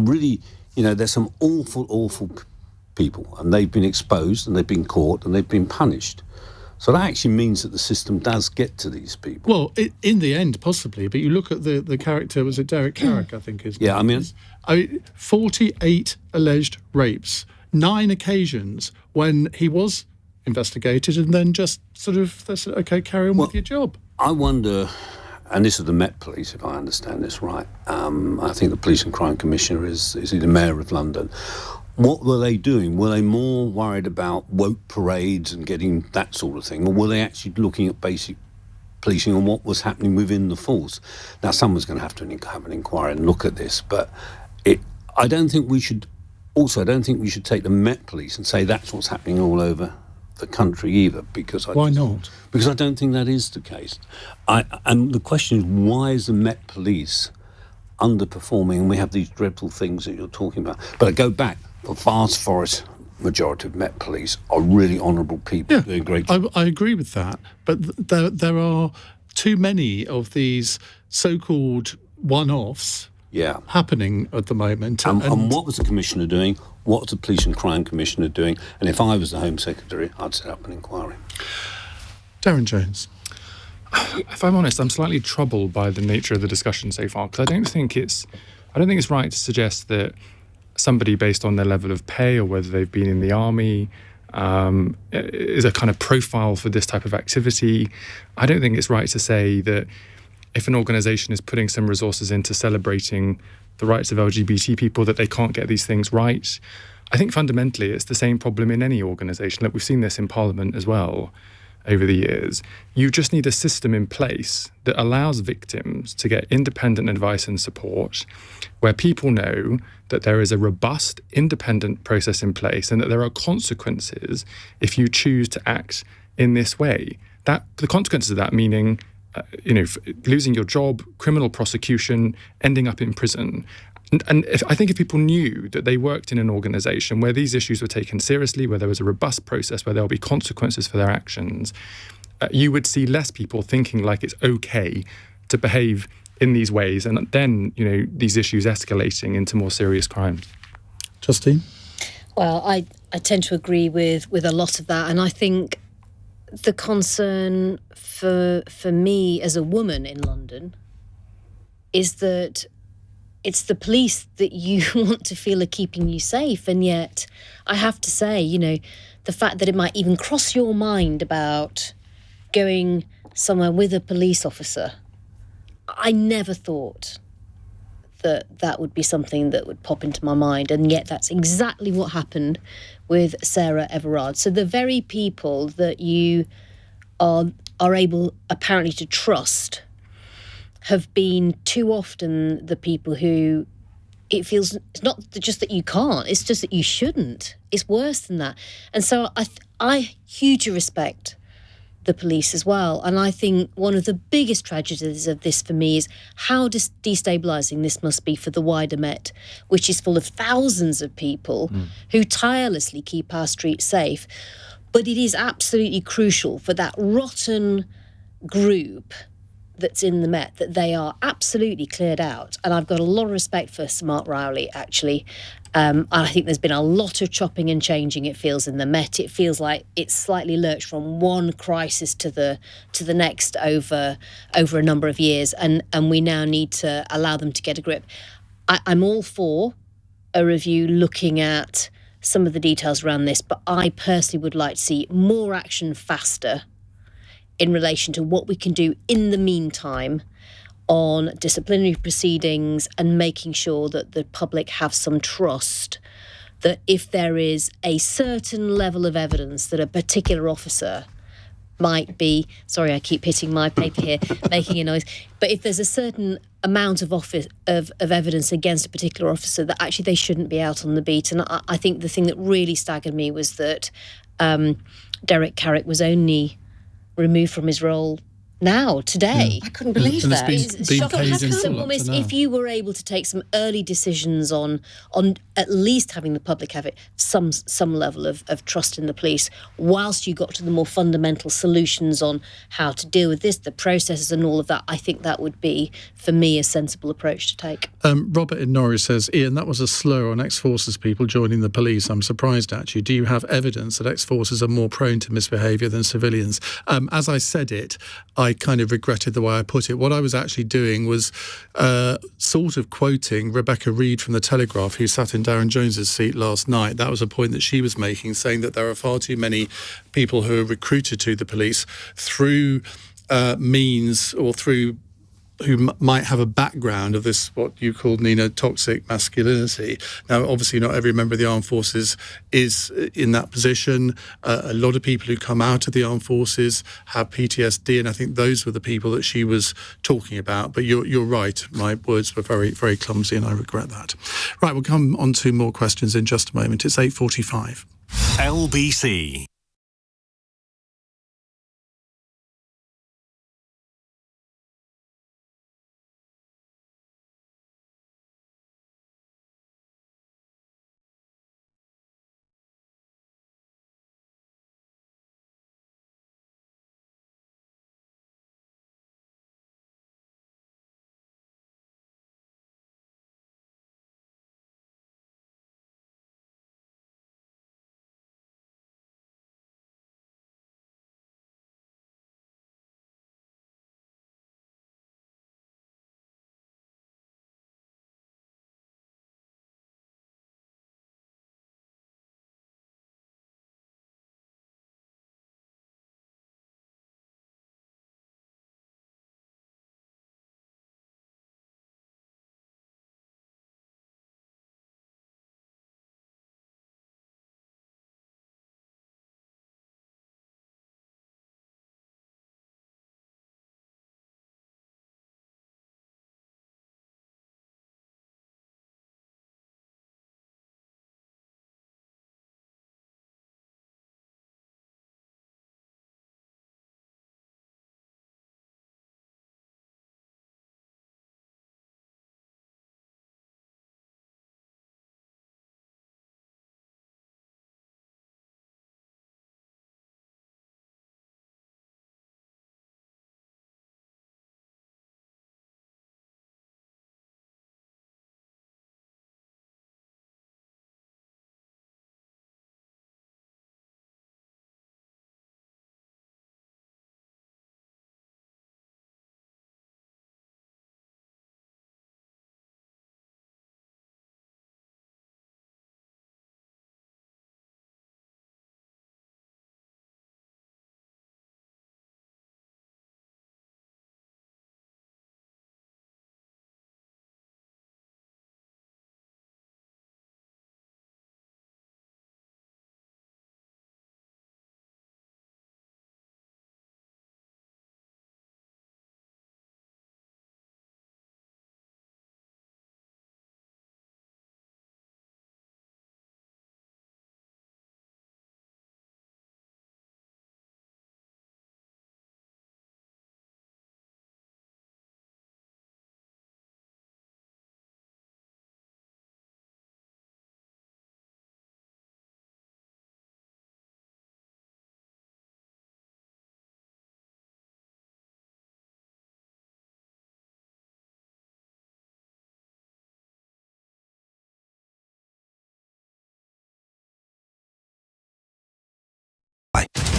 really, there's some awful people, and they've been exposed and they've been caught and they've been punished. So that actually means that the system does get to these people. Well, in the end, possibly. But you look at the character, was it Derek Carrick, I think his Yeah, name is. 48 alleged rapes, 9 occasions when he was investigated and then just sort of, they said, OK, carry on with your job. I wonder, and this is the Met Police, if I understand this right. I think the Police and Crime Commissioner is the Mayor of London. What were they doing? Were they more worried about woke parades and getting that sort of thing? Or were they actually looking at basic policing and what was happening within the force? Now, someone's going to have an inquiry and look at this, but I don't think we should take the Met Police and say that's what's happening all over the country either, because Why not? Because I don't think that is the case. And the question is, why is the Met Police underperforming? And we have these dreadful things that you're talking about. But I go back, the vast majority of Met Police are really honourable people doing great job. I agree with that, but there are too many of these so-called one-offs happening at the moment. And what was the Commissioner doing? What was the Police and Crime Commissioner doing? And if I was the Home Secretary, I'd set up an inquiry. Darren Jones. If I'm honest, I'm slightly troubled by the nature of the discussion so far, because I don't think it's right to suggest that somebody based on their level of pay or whether they've been in the army is a kind of profile for this type of activity. I don't think it's right to say that if an organisation is putting some resources into celebrating the rights of LGBT people, that they can't get these things right. I think fundamentally it's the same problem in any organisation. Like, we've seen this in Parliament as well over the years. You just need a system in place that allows victims to get independent advice and support, where people know that there is a robust, independent process in place and that there are consequences if you choose to act in this way. The consequences of that meaning losing your job, criminal prosecution, ending up in prison. And I think if people knew that they worked in an organisation where these issues were taken seriously, where there was a robust process, where there will be consequences for their actions, you would see less people thinking like it's okay to behave in these ways, and then these issues escalating into more serious crimes. Justine? Well, I tend to agree with a lot of that, and I think the concern for me as a woman in London is that it's the police that you want to feel are keeping you safe. And yet I have to say, the fact that it might even cross your mind about going somewhere with a police officer, I never thought that would be something that would pop into my mind. And yet that's exactly what happened with Sarah Everard. So the very people that you are able apparently to trust have been too often the people who it feels it's not just that you can't, it's just that you shouldn't. It's worse than that. And so I hugely respect the police as well. And I think one of the biggest tragedies of this for me is how destabilising this must be for the wider Met, which is full of thousands of people who tirelessly keep our streets safe. But it is absolutely crucial for that rotten group that's in the Met that they are absolutely cleared out. And I've got a lot of respect for Sir Mark Rowley, actually. I think there's been a lot of chopping and changing, it feels, in the Met. It feels like it's slightly lurched from one crisis to the next over a number of years, and we now need to allow them to get a grip. I'm all for a review looking at some of the details around this, but I personally would like to see more action faster in relation to what we can do in the meantime on disciplinary proceedings and making sure that the public have some trust that if there is a certain level of evidence that a particular officer might be, sorry, I keep hitting my paper here, making a noise, but if there's a certain amount of evidence against a particular officer, that actually they shouldn't be out on the beat. And I think the thing that really staggered me was that Derek Carrick was only removed from his role now, today. I couldn't believe And that. it's been paid in full up to now. If you were able to take some early decisions on at least having the public have some level of trust in the police, whilst you got to the more fundamental solutions on how to deal with this, the processes and all of that, I think that would be, for me, a sensible approach to take. Robert in Norwich says, Iain, that was a slur on ex-forces people joining the police. I'm surprised at you. Do you have evidence that ex-forces are more prone to misbehaviour than civilians? As I said it, I kind of regretted the way I put it. What I was actually doing was sort of quoting Rebecca Reed from The Telegraph, who sat in Darren Jones's seat last night. That was a point that she was making, saying that there are far too many people who are recruited to the police through means or through who might have a background of this, what you called, Nina, toxic masculinity. Now, obviously, not every member of the armed forces is in that position. A lot of people who come out of the armed forces have PTSD, and I think those were the people that she was talking about. But you're right. My words were very, very clumsy, and I regret that. Right, we'll come on to more questions in just a moment. It's 8:45. LBC.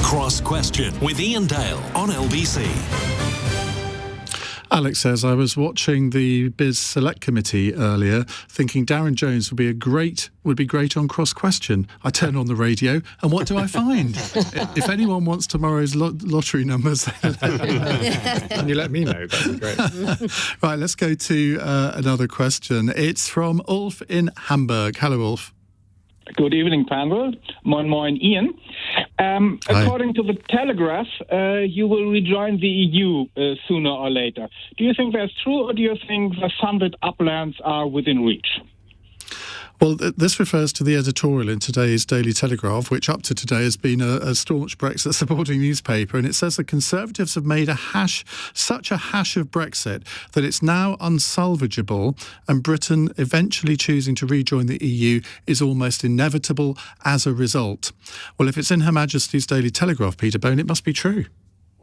Cross Question with Iain Dale on LBC. Alex says, I was watching the Biz Select Committee earlier, thinking Darren Jones would be great on Cross Question. I turn on the radio, and what do I find? If anyone wants tomorrow's lottery numbers, can you let me know? That'd be great. Right, let's go to another question. It's from Ulf in Hamburg. Hello, Ulf. Good evening, panel. Moin moin, Ian. According to the Telegraph, you will rejoin the EU sooner or later. Do you think that's true, or do you think the funded uplands are within reach? Well, this refers to the editorial in today's Daily Telegraph, which up to today has been a staunch Brexit supporting newspaper, and it says the Conservatives have made such a hash of Brexit that it's now unsalvageable, and Britain eventually choosing to rejoin the EU is almost inevitable as a result. Well, if it's in Her Majesty's Daily Telegraph, Peter Bone, it must be true.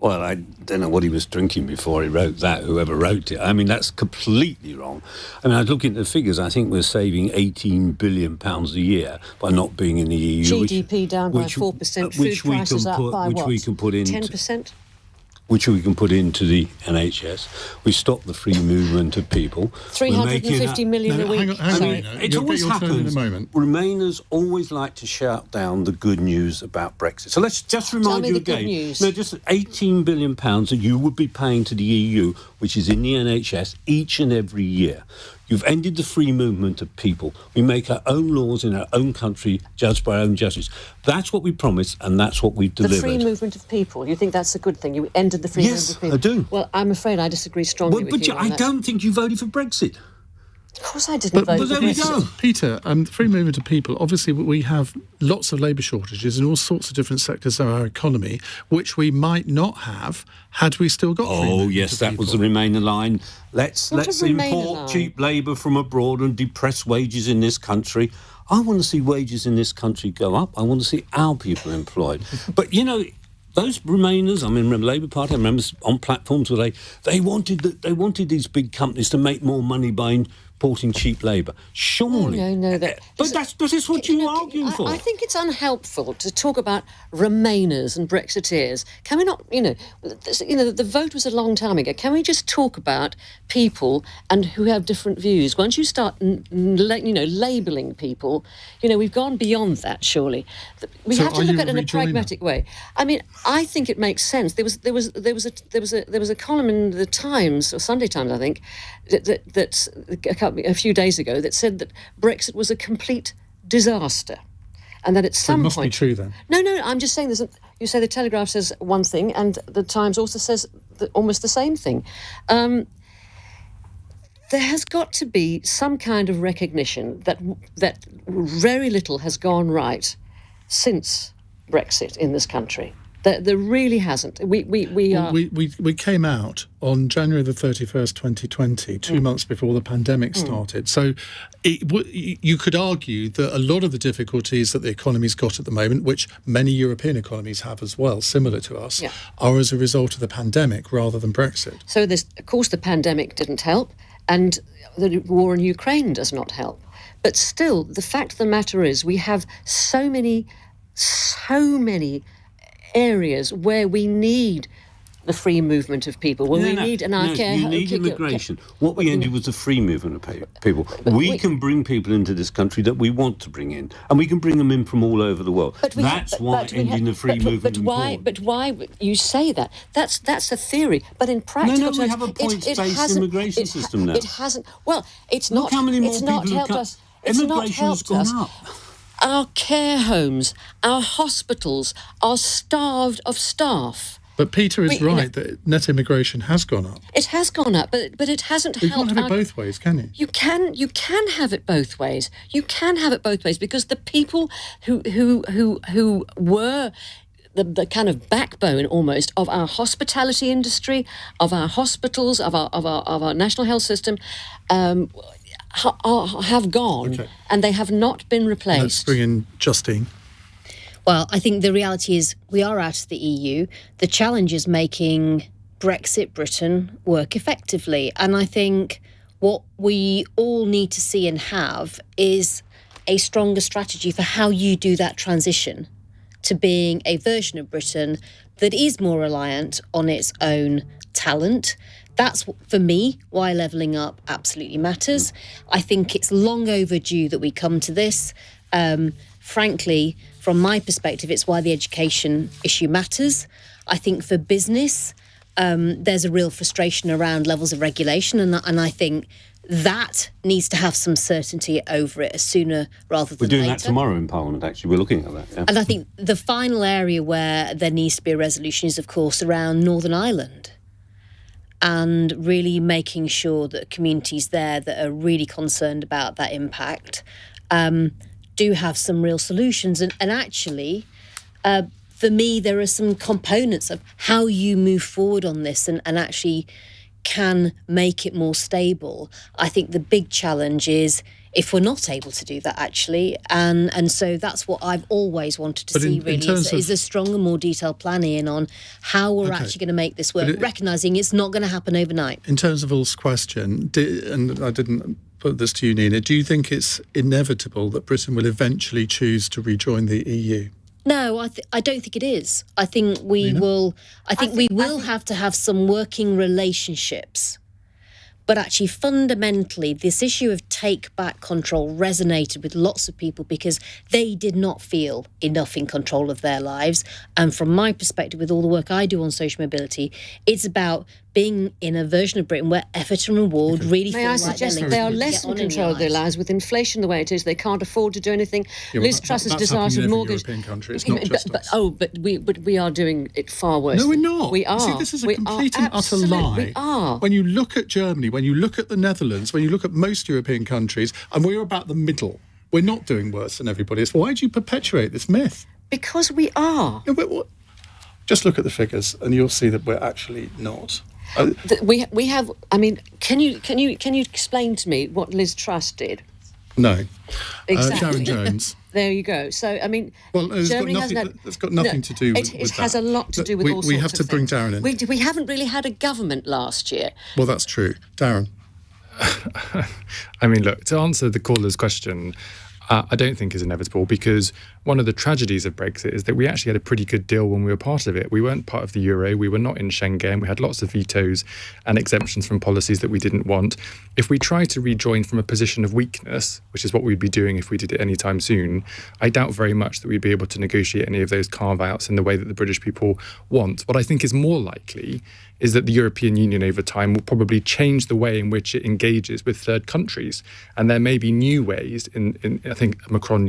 Well, I don't know what he was drinking before he wrote that, whoever wrote it. I mean, that's completely wrong. I mean, I was looking at the figures. I think we're saving £18 billion a year by not being in the EU. GDP down by 4%, food prices up by what? 10%? Which we can put into the NHS. We stop the free movement of people. 350 million a week. Hang on. It always happens. Remainers always like to shout down the good news about Brexit. So let's just remind you again. No, just £18 billion that you would be paying to the EU, which is in the NHS, each and every year. You've ended the free movement of people. We make our own laws in our own country, judged by our own judges. That's what we promised, and that's what we've delivered. The free movement of people. You think that's a good thing? You ended the free movement of people? Yes, I do. Well, I'm afraid I disagree strongly with you on that. I don't think you voted for Brexit. Of course I didn't vote for there we go. Peter, free movement of people, obviously we have lots of labour shortages in all sorts of different sectors of our economy, which we might not have had we still got free movement of people. That was the Remainer line. Let's import cheap labour from abroad and depress wages in this country. I want to see wages in this country go up. I want to see our people employed. But, you know, those Remainers, I mean, Labour Party, I remember on platforms where they wanted these big companies to make more money by importing cheap labour. Surely. No. But that's what you're arguing for. I think it's unhelpful to talk about Remainers and Brexiteers. Can we not, the vote was a long time ago. Can we just talk about people and who have different views? Once you start, labelling people, we've gone beyond that, surely. We have to look at it in a pragmatic way. I mean, I think it makes sense. There was a column in the Times, or Sunday Times, I think, that a few days ago that said that Brexit was a complete disaster, and that at some point... It must be true then. No, I'm just saying you say the Telegraph says one thing and the Times also says almost the same thing. There has got to be some kind of recognition that very little has gone right since Brexit in this country. There really hasn't. We came out on January the 31st, 2020, 2 months before the pandemic started. So you could argue that a lot of the difficulties that the economy's got at the moment, which many European economies have as well, similar to us, are as a result of the pandemic rather than Brexit. So of course the pandemic didn't help, and the war in Ukraine does not help. But still, the fact of the matter is we have so many areas where we need the free movement of people. You need immigration. What we ended was the free movement of people. We can bring people into this country that we want to bring in, and we can bring them in from all over the world. That's why ending the free movement is important. But why you say that? That's a theory. But in practical terms, we have a points-based immigration system now. It hasn't. Well, it's not. Look how many more it's people not helped us. Immigration has gone up. Our care homes, our hospitals are starved of staff. But Peter is right that net immigration has gone up. It has gone up, but it hasn't helped. You can't have it both ways, can you? You can have it both ways. You can have it both ways because the people who were the kind of backbone almost of our hospitality industry, of our hospitals, of our national health system, have gone, and they have not been replaced. Let's bring in Justine. Well, I think the reality is we are out of the EU. The challenge is making Brexit Britain work effectively. And I think what we all need to see and have is a stronger strategy for how you do that transition to being a version of Britain that is more reliant on its own talent. That's, for me, why levelling up absolutely matters. I think it's long overdue that we come to this. Frankly, from my perspective, it's why the education issue matters. I think for business, there's a real frustration around levels of regulation, and I think that needs to have some certainty over it sooner rather than later. We're doing that tomorrow in Parliament, actually. We're looking at that. Yeah. And I think the final area where there needs to be a resolution is, of course, around Northern Ireland, and really making sure that communities there that are really concerned about that impact do have some real solutions. And actually, for me, there are some components of how you move forward on this and actually can make it more stable. I think the big challenge is if we're not able to do that, actually. And so that's what I've always wanted to see, really, is a stronger, more detailed plan, Ian, on how we're actually going to make this work, recognising it's not going to happen overnight. In terms of Ulf's question, and I didn't put this to you, Nina, do you think it's inevitable that Britain will eventually choose to rejoin the EU? No, I don't think it is. I think we will. I think we will have to have some working relationships. But actually, fundamentally, this issue of take back control resonated with lots of people because they did not feel enough in control of their lives. And from my perspective, with all the work I do on social mobility, it's about being in a version of Britain where effort and reward really feel like they are less in control of their lives. With inflation the way it is, they can't afford to do anything. Liz Truss's disaster mortgage. European country. It's not just us. But we are doing it far worse. No, we're not. We are. See, this is a complete and utter lie. We are. When you look at Germany, when you look at the Netherlands, when you look at most European countries, and we're about the middle. We're not doing worse than everybody else. Why do you perpetuate this myth? Because we are. Yeah, just look at the figures, and you'll see that we're actually not. We have. I mean, can you explain to me what Liz Truss did? No. Exactly. Darren Jones. There you go. So, I mean, Germany it's got nothing to do with that. It has a lot to do with all sorts of things. We have to bring Darren in. We haven't really had a government last year. Well, that's true. Darren. I mean, look, to answer the caller's question, I don't think is inevitable because one of the tragedies of Brexit is that we actually had a pretty good deal when we were part of it. We weren't part of the euro, we were not in Schengen, we had lots of vetoes and exemptions from policies that we didn't want. If we try to rejoin from a position of weakness, which is what we'd be doing if we did it anytime soon, I doubt very much that we'd be able to negotiate any of those carve-outs in the way that the British people want. What I think is more likely is that the European Union over time will probably change the way in which it engages with third countries. And there may be new ways, I think Macron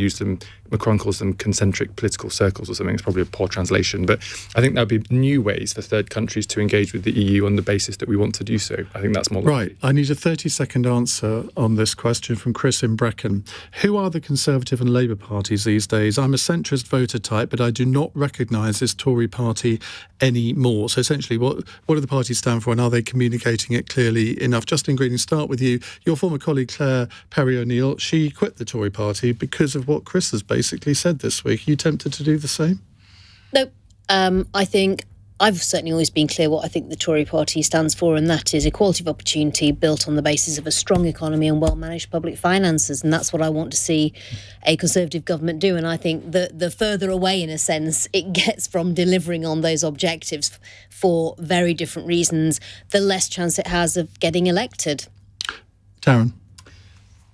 calls them concentric political circles or something. It's probably a poor translation. But I think there'll be new ways for third countries to engage with the EU on the basis that we want to do so. I think that's more likely. Right. I need a 30-second answer on this question from Chris in Brecon. Who are the Conservative and Labour parties these days? I'm a centrist voter type, but I do not recognise this Tory party anymore. So essentially, what do the parties stand for, and are they communicating it clearly enough? Justine Greening, start with you. Your former colleague Claire Perry-O'Neill, she quit the Tory party because of what Chris has basically said this week. Are you tempted to do the same? No. I think I've certainly always been clear what I think the Tory party stands for, and that is equality of opportunity built on the basis of a strong economy and well-managed public finances, and that's what I want to see a Conservative government do. And I think the further away, in a sense, it gets from delivering on those objectives for very different reasons, the less chance it has of getting elected. Darren?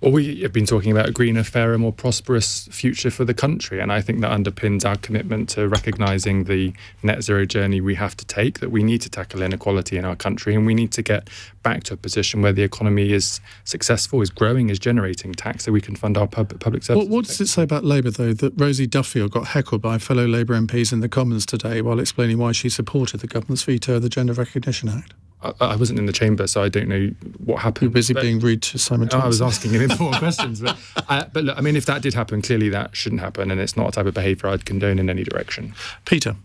Well, we have been talking about a greener, fairer, more prosperous future for the country, and I think that underpins our commitment to recognising the net zero journey we have to take, that we need to tackle inequality in our country, and we need to get back to a position where the economy is successful, is growing, is generating tax, so we can fund our public services. What does it say about Labour, though, that Rosie Duffield got heckled by fellow Labour MPs in the Commons today while explaining why she supported the government's veto of the Gender Recognition Act? I wasn't in the chamber, so I don't know what happened. You're busy being rude to Simon Thompson. I was asking him important questions. But look, I mean, if that did happen, clearly that shouldn't happen, and it's not a type of behaviour I'd condone in any direction. Peter?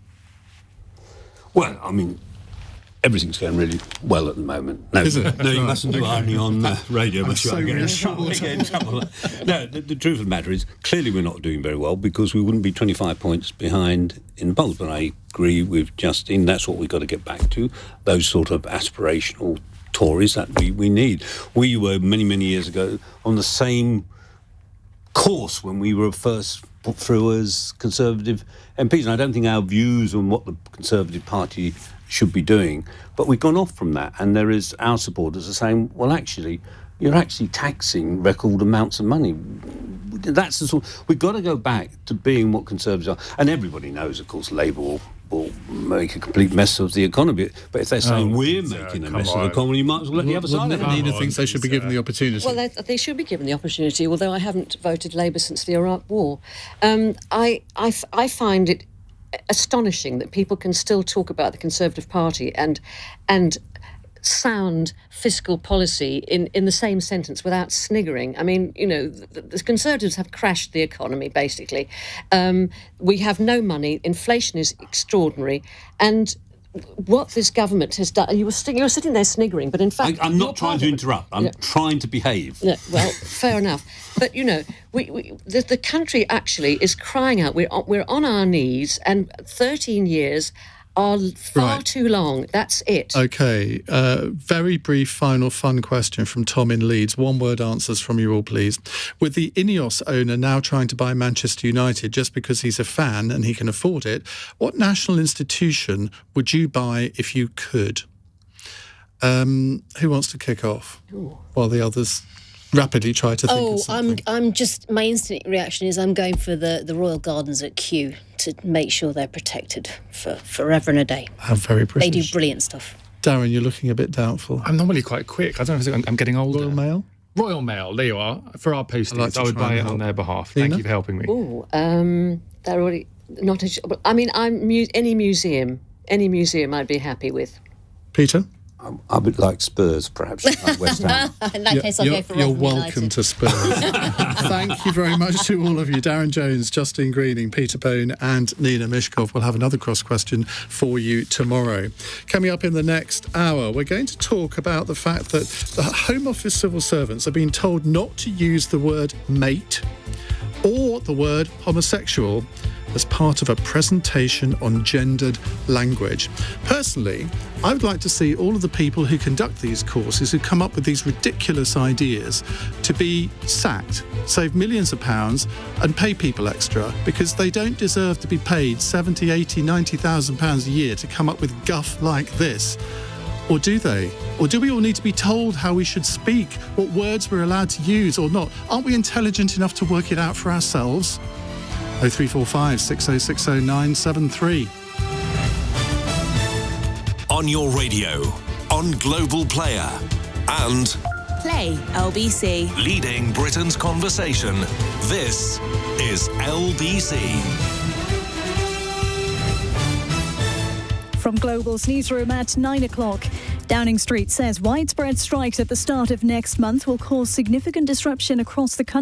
Well, I mean, everything's going really well at the moment. No, is it? No, you mustn't do irony on radio. I'm so reassured. No, the truth of the matter is, clearly we're not doing very well because we wouldn't be 25 points behind in the polls. But I agree with Justine, that's what we've got to get back to, those sort of aspirational Tories that we need. We were many, many years ago on the same course when we were first put through as Conservative MPs. And I don't think our views on what the Conservative Party should be doing, but we've gone off from that, and there is our supporters are saying, well, actually, you're actually taxing record amounts of money. That's the sort. We've got to go back to being what Conservatives are, and everybody knows, of course, Labour will make a complete mess of the economy. But if they're saying we're making a mess of the economy, you might as well let the other side of it. Nina thinks they should be given the opportunity. Well, they should be given the opportunity, although I haven't voted Labour since the Iraq War. I find it astonishing that people can still talk about the Conservative Party and sound fiscal policy in the same sentence without sniggering. I mean, the Conservatives have crashed the economy, basically. We have no money. Inflation is extraordinary. And what this government has done, you were sitting there sniggering, but in fact... I'm not trying to interrupt. I'm trying to behave. No, well, fair enough. But, the country actually is crying out. We're on our knees, and 13 years are far too long. That's it. OK. Very brief final fun question from Tom in Leeds. One-word answers from you all, please. With the Ineos owner now trying to buy Manchester United just because he's a fan and he can afford it, what national institution would you buy if you could? Who wants to kick off? Ooh. While the others rapidly try to think of something. I'm just, my instant reaction is I'm going for the Royal Gardens at Kew to make sure they're protected for forever and a day. How very British. They do brilliant stuff. Darren, you're looking a bit doubtful. I'm normally quite quick. I don't know if I'm getting older. Royal Mail? Royal Mail, there you are. For our posters, I would buy it on their behalf. Nina? Thank you for helping me. Oh, they're already not. I mean, any museum I'd be happy with. Peter? I would like Spurs, perhaps, like West Ham. In that case, I'll go for Rotherham You're welcome United. to Spurs. Thank you very much to all of you. Darren Jones, Justine Greening, Peter Bone and Nina Myskow. We'll have another cross question for you tomorrow. Coming up in the next hour, we're going to talk about the fact that the Home Office civil servants are being told not to use the word mate or the word homosexual as part of a presentation on gendered language. Personally, I would like to see all of the people who conduct these courses, who come up with these ridiculous ideas, to be sacked, save millions of pounds and pay people extra, because they don't deserve to be paid 70, 80, 90,000 pounds a year to come up with guff like this. Or do they? Or do we all need to be told how we should speak, what words we're allowed to use or not? Aren't we intelligent enough to work it out for ourselves? 0345 6060 973. On your radio, on Global Player, and Play LBC. leading Britain's conversation. This is LBC. From Global's newsroom at 9 o'clock, Downing Street says widespread strikes at the start of next month will cause significant disruption across the country.